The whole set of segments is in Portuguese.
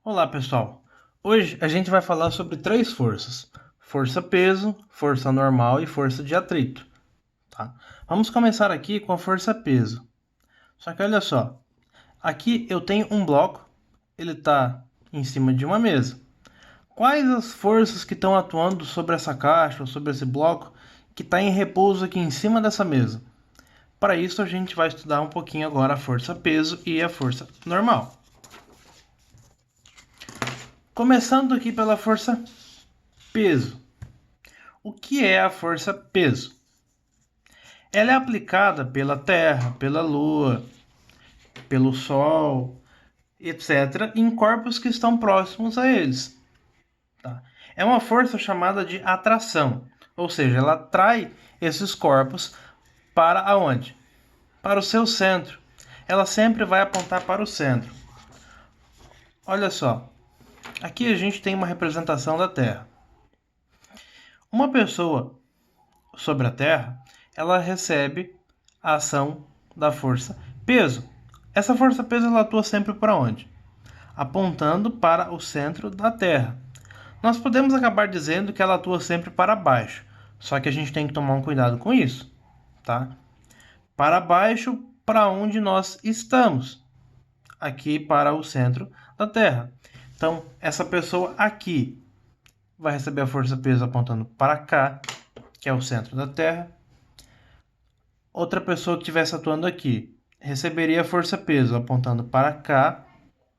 Olá, pessoal. Hoje a gente vai falar sobre três forças: força-peso, força normal e força de atrito. Tá? Vamos começar aqui com a força-peso. Só que olha só, aqui eu tenho um bloco, ele está em cima de uma mesa. Quais as forças que estão atuando sobre essa caixa ou sobre esse bloco que está em repouso aqui em cima dessa mesa? Para isso a gente vai estudar um pouquinho agora a força-peso e a força normal. Começando aqui pela força peso. O que é a força peso? Ela é aplicada pela Terra, pela Lua, pelo Sol, etc., em corpos que estão próximos a eles. Tá? É uma força chamada de atração, ou seja, ela atrai esses corpos para aonde? Para o seu centro. Ela sempre vai apontar para o centro. Olha só, aqui a gente tem uma representação da Terra. Uma pessoa sobre a Terra, ela recebe a ação da força peso. Essa força peso ela atua sempre para onde? Apontando para o centro da Terra. Nós podemos acabar dizendo que ela atua sempre para baixo, só que a gente tem que tomar um cuidado com isso, tá? Para baixo, para onde nós estamos, aqui para o centro da Terra. Então, essa pessoa aqui vai receber a força peso apontando para cá, que é o centro da Terra. Outra pessoa que estivesse atuando aqui receberia força-peso apontando para cá,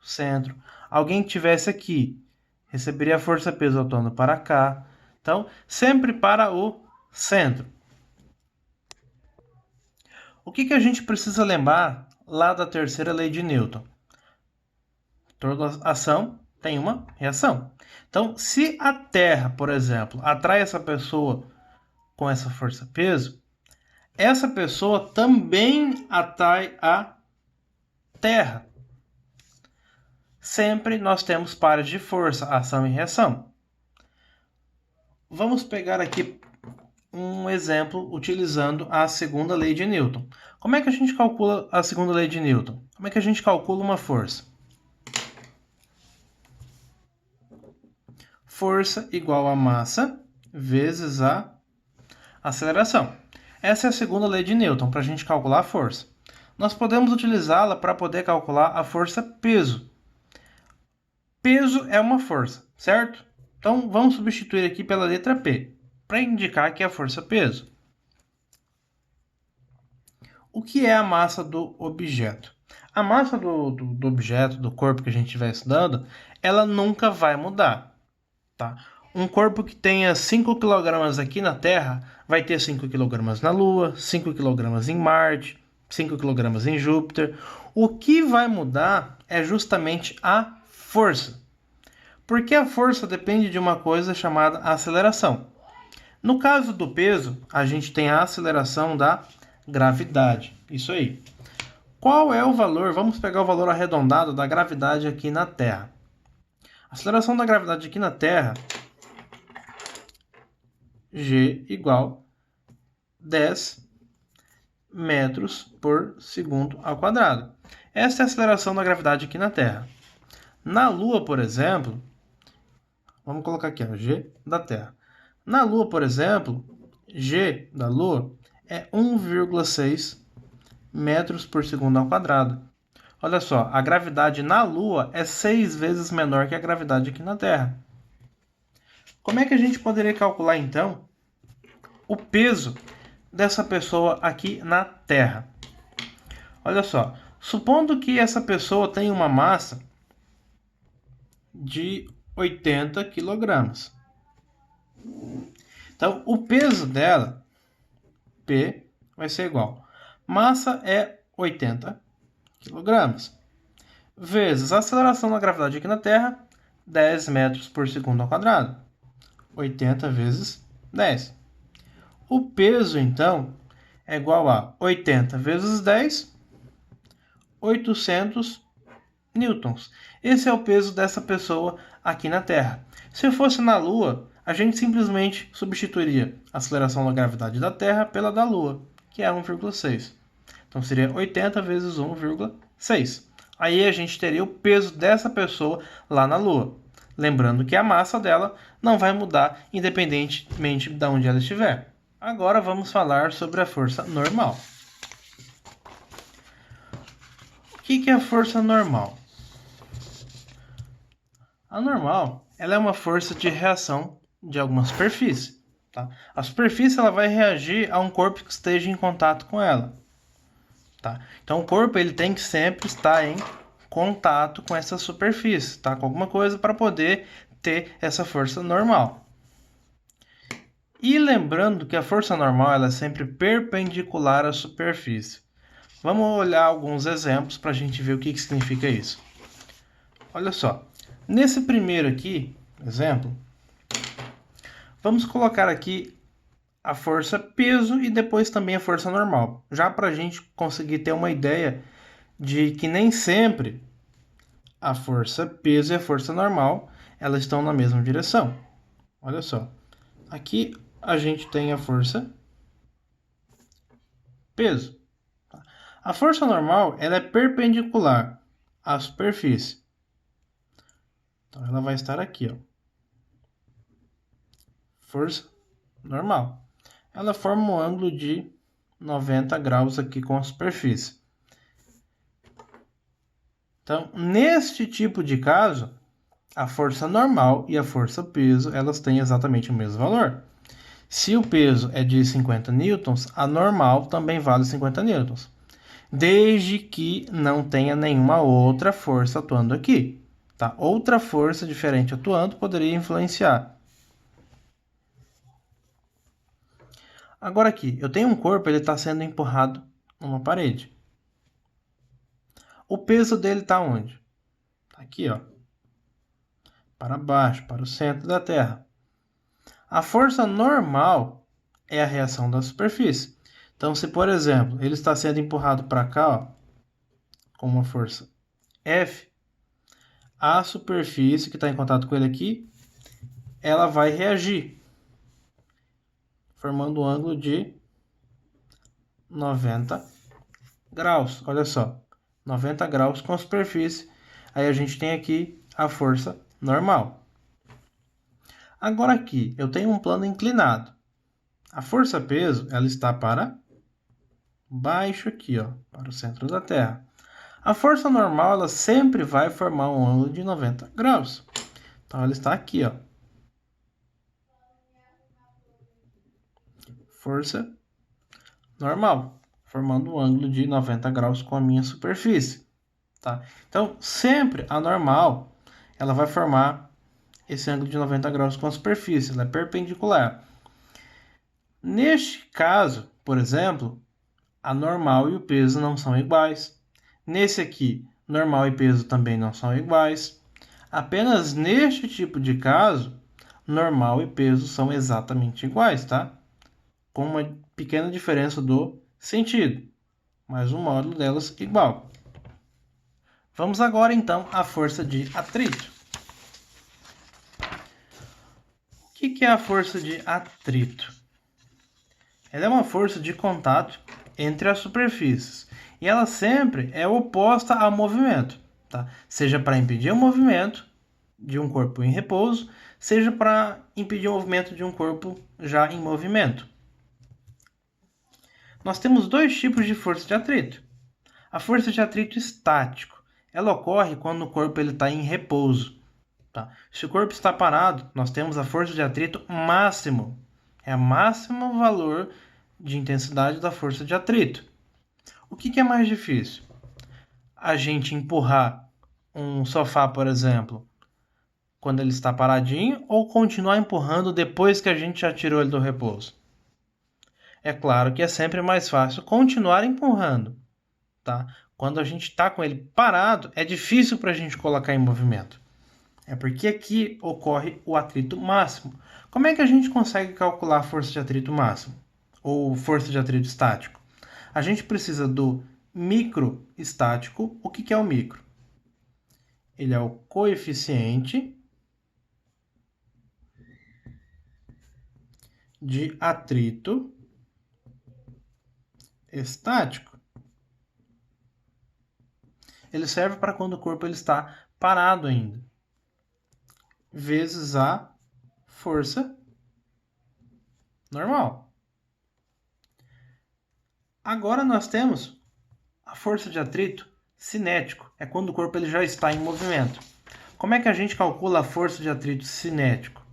centro. Alguém que estivesse aqui receberia força-peso atuando para cá. Então, sempre para o centro. O que a gente precisa lembrar lá da terceira lei de Newton? Toda ação tem uma reação. Então, se a Terra, por exemplo, atrai essa pessoa com essa força-peso, essa pessoa também atrai a Terra. Sempre nós temos pares de força, ação e reação. Vamos pegar aqui um exemplo utilizando a segunda lei de Newton. Como é que a gente calcula a segunda lei de Newton? Como é que a gente calcula uma força? Força igual a massa vezes a aceleração. Essa é a segunda lei de Newton para a gente calcular a força. Nós podemos utilizá-la para poder calcular a força peso. Peso é uma força, certo? Então vamos substituir aqui pela letra P, para indicar que é a força peso. O que é a massa do objeto? A massa do objeto, do corpo que a gente estiver estudando, ela nunca vai mudar. Tá? Um corpo que tenha 5 kg aqui na Terra vai ter 5 kg na Lua, 5 kg em Marte, 5 kg em Júpiter. O que vai mudar é justamente a força. Porque a força depende de uma coisa chamada aceleração. No caso do peso, a gente tem a aceleração da gravidade. Isso aí. Qual é o valor? Vamos pegar o valor arredondado da gravidade aqui na Terra. A aceleração da gravidade aqui na Terra, G igual 10 metros por segundo ao quadrado. Essa é a aceleração da gravidade aqui na Terra. Na Lua, por exemplo, vamos colocar aqui, G da Terra. Na Lua, por exemplo, G da Lua é 1,6 metros por segundo ao quadrado. Olha só, a gravidade na Lua é 6 vezes menor que a gravidade aqui na Terra. Como é que a gente poderia calcular, então, o peso dessa pessoa aqui na Terra? Olha só, supondo que essa pessoa tem uma massa de 80 kg. Então, o peso dela, P, vai ser igual. Massa é 80 kg. Vezes a aceleração da gravidade aqui na Terra, 10 metros por segundo ao quadrado. 80 vezes 10. O peso, então, é igual a 80 vezes 10, 800 newtons. Esse é o peso dessa pessoa aqui na Terra. Se fosse na Lua, a gente simplesmente substituiria a aceleração da gravidade da Terra pela da Lua, que é 1,6. Então seria 80 vezes 1,6. Aí a gente teria o peso dessa pessoa lá na Lua. Lembrando que a massa dela não vai mudar independentemente de onde ela estiver. Agora vamos falar sobre a força normal. O que é a força normal? A normal, ela é uma força de reação de alguma superfície. Tá? A superfície ela vai reagir a um corpo que esteja em contato com ela. Tá? Então o corpo ele tem que sempre estar em contato com essa superfície, tá? Com alguma coisa para poder ter essa força normal. E lembrando que a força normal ela é sempre perpendicular à superfície. Vamos olhar alguns exemplos para a gente ver o que significa isso. Olha só, nesse primeiro aqui, exemplo, vamos colocar aqui a força peso e depois também a força normal, já para a gente conseguir ter uma ideia de que nem sempre a força peso e a força normal elas estão na mesma direção. Olha só, aqui a gente tem a força peso. A força normal ela é perpendicular à superfície. Então ela vai estar aqui, ó. Força normal. Ela forma um ângulo de 90 graus aqui com a superfície. Então, neste tipo de caso, a força normal e a força peso, elas têm exatamente o mesmo valor. Se o peso é de 50 newtons, a normal também vale 50 newtons. Desde que não tenha nenhuma outra força atuando aqui. Tá? Outra força diferente atuando poderia influenciar. Agora aqui, eu tenho um corpo, ele está sendo empurrado numa parede. O peso dele está onde? Tá aqui, ó. Para baixo, para o centro da Terra. A força normal é a reação da superfície. Então, se por exemplo, ele está sendo empurrado para cá, ó, com uma força F, a superfície que está em contato com ele aqui, ela vai reagir, formando um ângulo de 90 graus. Olha só, 90 graus com a superfície. Aí a gente tem aqui a força normal. Agora aqui, eu tenho um plano inclinado. A força-peso, ela está para baixo aqui, ó, para o centro da Terra. A força normal, ela sempre vai formar um ângulo de 90 graus. Então, ela está aqui, ó. Força normal, formando um ângulo de 90 graus com a minha superfície. Tá? Então, sempre a normal, ela vai formar esse ângulo de 90 graus com a superfície, ela é perpendicular. Neste caso, por exemplo, a normal e o peso não são iguais. Nesse aqui, normal e peso também não são iguais. Apenas neste tipo de caso, normal e peso são exatamente iguais, tá? Com uma pequena diferença do sentido, mas o módulo delas igual. Vamos agora então à força de atrito. O que é a força de atrito? Ela é uma força de contato entre as superfícies e ela sempre é oposta ao movimento, tá? Seja para impedir o movimento de um corpo em repouso, seja para impedir o movimento de um corpo já em movimento. Nós temos dois tipos de força de atrito. A força de atrito estático, ela ocorre quando o corpo está em repouso. Tá? Se o corpo está parado, nós temos a força de atrito máximo. É o máximo valor de intensidade da força de atrito. O que é mais difícil? A gente empurrar um sofá, por exemplo, quando ele está paradinho, ou continuar empurrando depois que a gente já tirou ele do repouso? É claro que é sempre mais fácil continuar empurrando, tá? Quando a gente está com ele parado, é difícil para a gente colocar em movimento. É porque aqui ocorre o atrito máximo. Como é que a gente consegue calcular a força de atrito máximo? Ou força de atrito estático? A gente precisa do microestático. O que é o micro? Ele é o coeficiente de atrito estático. ele serve para quando o corpo ele está parado ainda. Vezes a força normal. Agora nós temos a força de atrito cinético. É quando o corpo ele já está em movimento. Como é que a gente calcula a força de atrito cinético?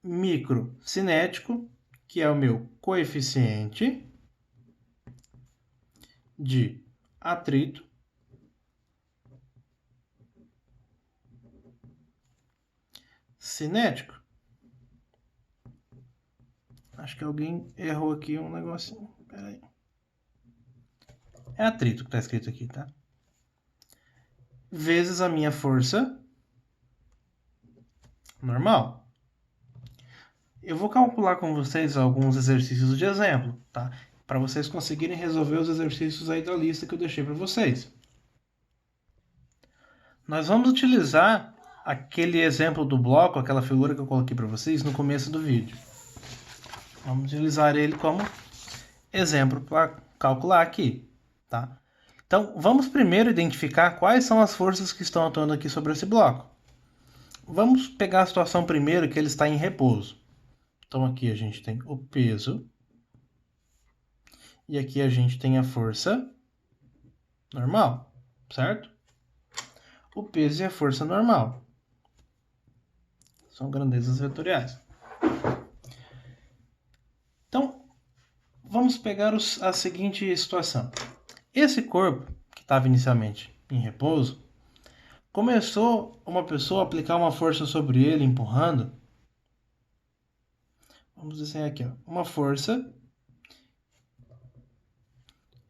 Microcinético, que é o meu coeficiente de atrito cinético. Acho que alguém errou aqui um negocinho. Pera aí. É atrito que está escrito aqui, tá? Vezes a minha força normal. Eu vou calcular com vocês alguns exercícios de exemplo, tá? Para vocês conseguirem resolver os exercícios aí da lista que eu deixei para vocês. Nós vamos utilizar aquele exemplo do bloco, aquela figura que eu coloquei para vocês no começo do vídeo. Vamos utilizar ele como exemplo para calcular aqui, tá? Então, vamos primeiro identificar quais são as forças que estão atuando aqui sobre esse bloco. Vamos pegar a situação primeiro que ele está em repouso. Então, aqui a gente tem o peso. E aqui a gente tem a força normal, certo? O peso e a força normal. São grandezas vetoriais. Então, vamos pegar a seguinte situação. Esse corpo, que estava inicialmente em repouso, começou uma pessoa a aplicar uma força sobre ele, empurrando. Vamos desenhar aqui, ó, uma força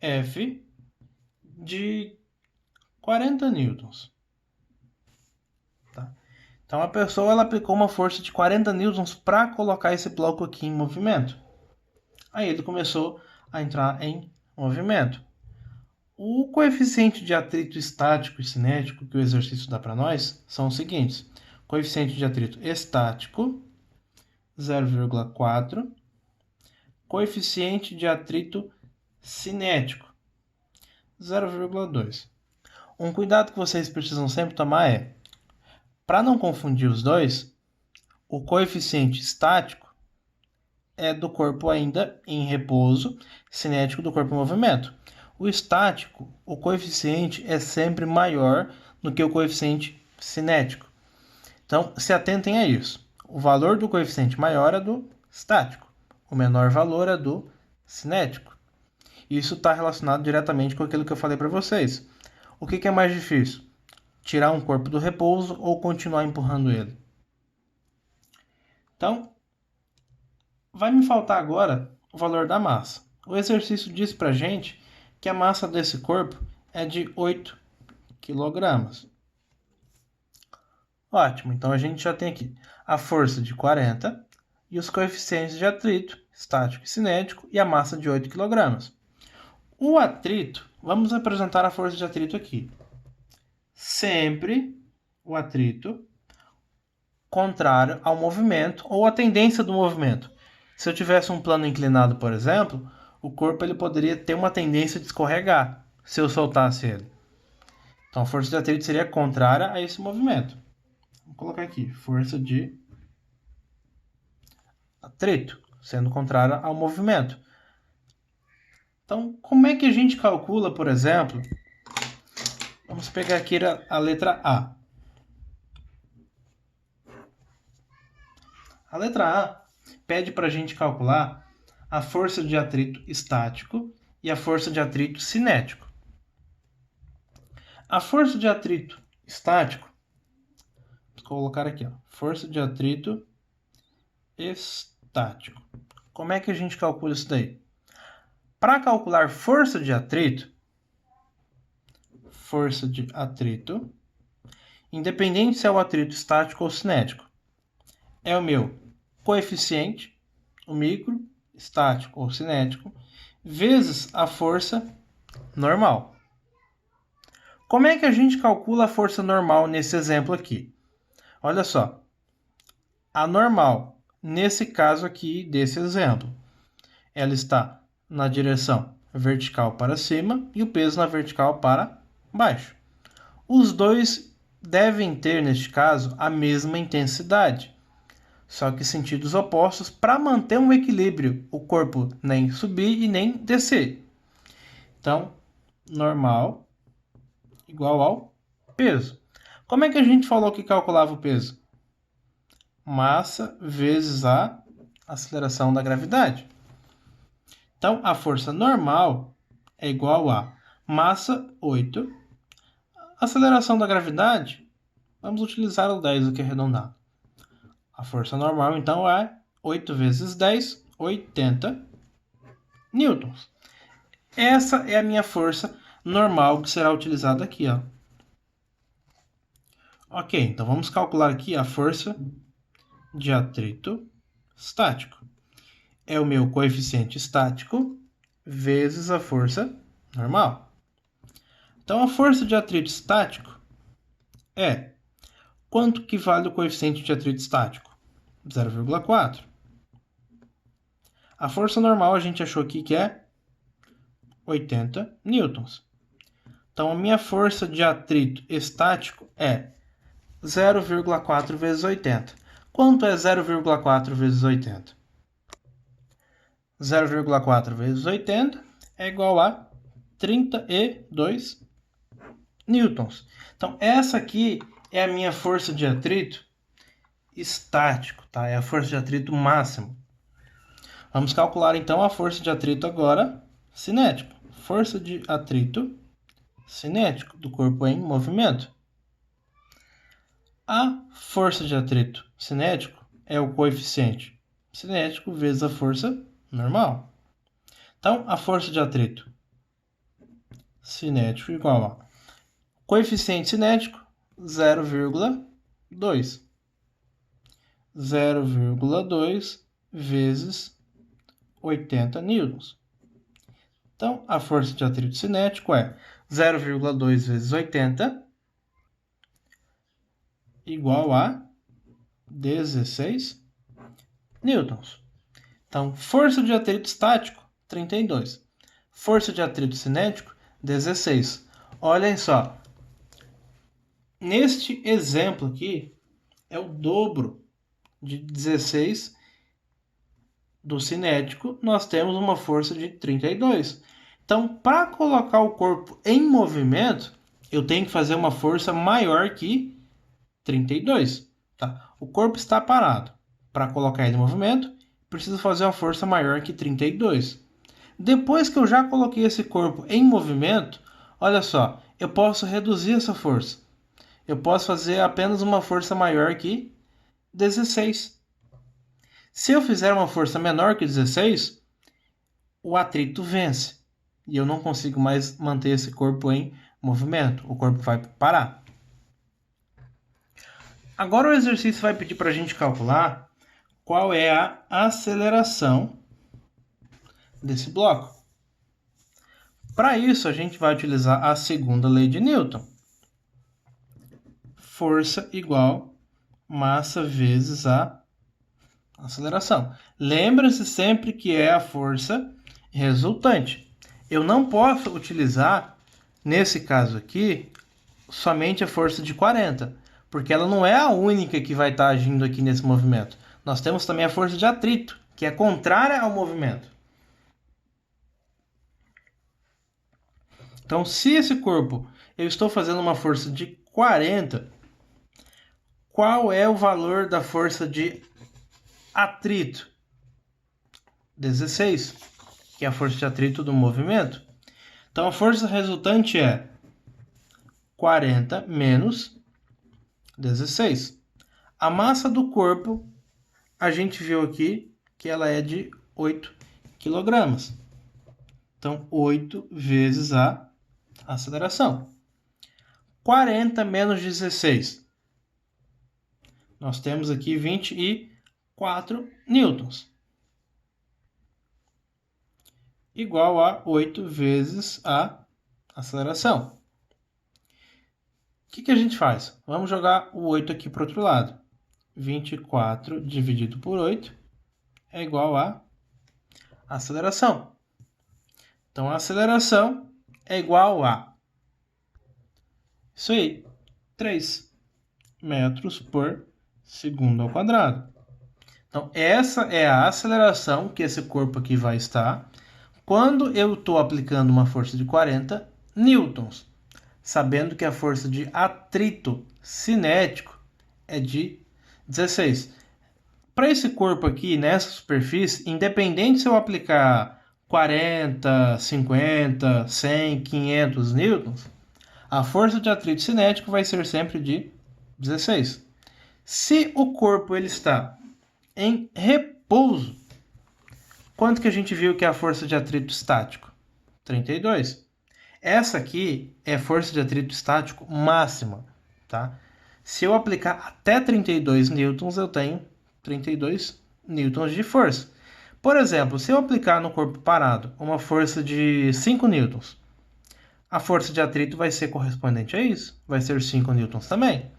F de 40 newtons. Tá? Então a pessoa ela aplicou uma força de 40 newtons para colocar esse bloco aqui em movimento. Aí ele começou a entrar em movimento. O coeficiente de atrito estático e cinético que o exercício dá para nós são os seguintes. Coeficiente de atrito estático, 0,4. Coeficiente de atrito cinético, 0,2. Um cuidado que vocês precisam sempre tomar é, para não confundir os dois, o coeficiente estático é do corpo ainda em repouso, cinético do corpo em movimento. O estático, o coeficiente é sempre maior do que o coeficiente cinético. Então, se atentem a isso. O valor do coeficiente maior é do estático. O menor valor é do cinético. Isso está relacionado diretamente com aquilo que eu falei para vocês. O que é mais difícil? Tirar um corpo do repouso ou continuar empurrando ele? Então, vai me faltar agora o valor da massa. O exercício diz para a gente que a massa desse corpo é de 8 kg. Ótimo, então a gente já tem aqui a força de 40 e os coeficientes de atrito, estático e cinético, e a massa de 8 kg. O atrito, vamos apresentar a força de atrito aqui. Sempre o atrito contrário ao movimento ou à tendência do movimento. Se eu tivesse um plano inclinado, por exemplo, o corpo ele poderia ter uma tendência de escorregar se eu soltasse ele. Então a força de atrito seria contrária a esse movimento. Vou colocar aqui, força de atrito, sendo contrária ao movimento. Então, como é que a gente calcula, por exemplo, vamos pegar aqui a letra A. A letra A pede para a gente calcular a força de atrito estático e a força de atrito cinético. A força de atrito estático, vou colocar aqui, ó, força de atrito estático. Como é que a gente calcula isso daí? Para calcular força de atrito, independente se é o atrito estático ou cinético, é o meu coeficiente, o micro, estático ou cinético, vezes a força normal. Como é que a gente calcula a força normal nesse exemplo aqui? Olha só, a normal, nesse caso aqui desse exemplo, ela está na direção vertical para cima e o peso na vertical para baixo. Os dois devem ter, neste caso, a mesma intensidade, só que sentidos opostos para manter um equilíbrio, o corpo nem subir e nem descer. Então, normal igual ao peso. Como é que a gente falou que calculava o peso? Massa vezes a aceleração da gravidade. Então, a força normal é igual a massa 8. Aceleração da gravidade, vamos utilizar o 10 aqui arredondado. A força normal, então, é 8 vezes 10, 80 newtons. Essa é a minha força normal que será utilizada aqui, ó. Ok, então vamos calcular aqui a força de atrito estático. É o meu coeficiente estático vezes a força normal. Então, a força de atrito estático é quanto que vale o coeficiente de atrito estático? 0,4. A força normal a gente achou aqui que é 80 newtons. Então, a minha força de atrito estático é 0,4 vezes 80. Quanto é 0,4 vezes 80? 0,4 vezes 80 é igual a 32 newtons. Então, essa aqui é a minha força de atrito estático, tá? É a força de atrito máximo. Vamos calcular, então, a força de atrito agora cinético. Força de atrito cinético do corpo em movimento. A força de atrito cinético é o coeficiente cinético vezes a força normal. Então, a força de atrito cinético igual a coeficiente cinético 0,2. 0,2 vezes 80 newtons. Então, a força de atrito cinético é 0,2 vezes 80 igual a 16 newtons. Então, força de atrito estático, 32. Força de atrito cinético, 16. Olhem só. Neste exemplo aqui, é o dobro de 16 do cinético, nós temos uma força de 32. Então, para colocar o corpo em movimento, eu tenho que fazer uma força maior que 32. Tá? O corpo está parado. Para colocar ele em movimento, preciso fazer uma força maior que 32. Depois que eu já coloquei esse corpo em movimento, olha só, eu posso reduzir essa força. Eu posso fazer apenas uma força maior que 16. Se eu fizer uma força menor que 16, o atrito vence. E eu não consigo mais manter esse corpo em movimento. O corpo vai parar. Agora o exercício vai pedir para a gente calcular qual é a aceleração desse bloco. Para isso, a gente vai utilizar a segunda lei de Newton. Força igual massa vezes a aceleração. Lembre-se sempre que é a força resultante. Eu não posso utilizar, nesse caso aqui, somente a força de 40, porque ela não é a única que vai estar agindo aqui nesse movimento. Nós temos também a força de atrito, que é contrária ao movimento. Então, se esse corpo eu estou fazendo uma força de 40, qual é o valor da força de atrito? 16, que é a força de atrito do movimento. Então, a força resultante é 40 menos 16. A massa do corpo, a gente viu aqui que ela é de 8 kg. Então, 8 vezes a aceleração. 40 menos 16. Nós temos aqui 24 newtons. Igual a 8 vezes a aceleração. O que a gente faz? Vamos jogar o 8 aqui para o outro lado. 24 dividido por 8 é igual a aceleração. Então, a aceleração é igual a Isso aí, 3 metros por segundo ao quadrado. Então, essa é a aceleração que esse corpo aqui vai estar quando eu estou aplicando uma força de 40 newtons, sabendo que a força de atrito cinético é de 16. Para esse corpo aqui, nessa superfície, independente se eu aplicar 40, 50, 100, 500 newtons, a força de atrito cinético vai ser sempre de 16. Se o corpo ele está em repouso, quanto que a gente viu que é a força de atrito estático? 32. Essa aqui é força de atrito estático máxima, tá? Se eu aplicar até 32 newtons, eu tenho 32 newtons de força. Por exemplo, se eu aplicar no corpo parado uma força de 5 newtons, a força de atrito vai ser correspondente a isso, vai ser 5 newtons também.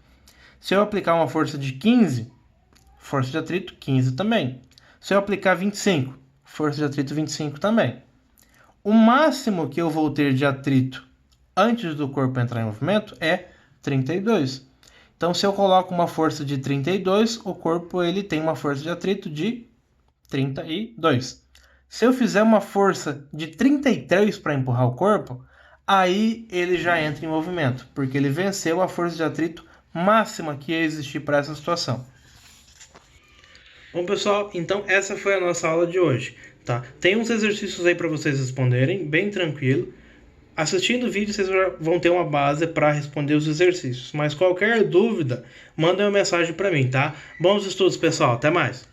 Se eu aplicar uma força de 15, força de atrito 15 também. Se eu aplicar 25, força de atrito 25 também. O máximo que eu vou ter de atrito antes do corpo entrar em movimento é 32. Então, se eu coloco uma força de 32, o corpo ele tem uma força de atrito de 32. Se eu fizer uma força de 33 para empurrar o corpo, aí ele já entra em movimento, porque ele venceu a força de atrito máxima que ia existir para essa situação. Bom, pessoal, então essa foi a nossa aula de hoje, tá? Tem uns exercícios aí para vocês responderem, bem tranquilo. Assistindo o vídeo, vocês vão ter uma base para responder os exercícios. Mas qualquer dúvida, manda uma mensagem para mim, tá? Bons estudos, pessoal. Até mais!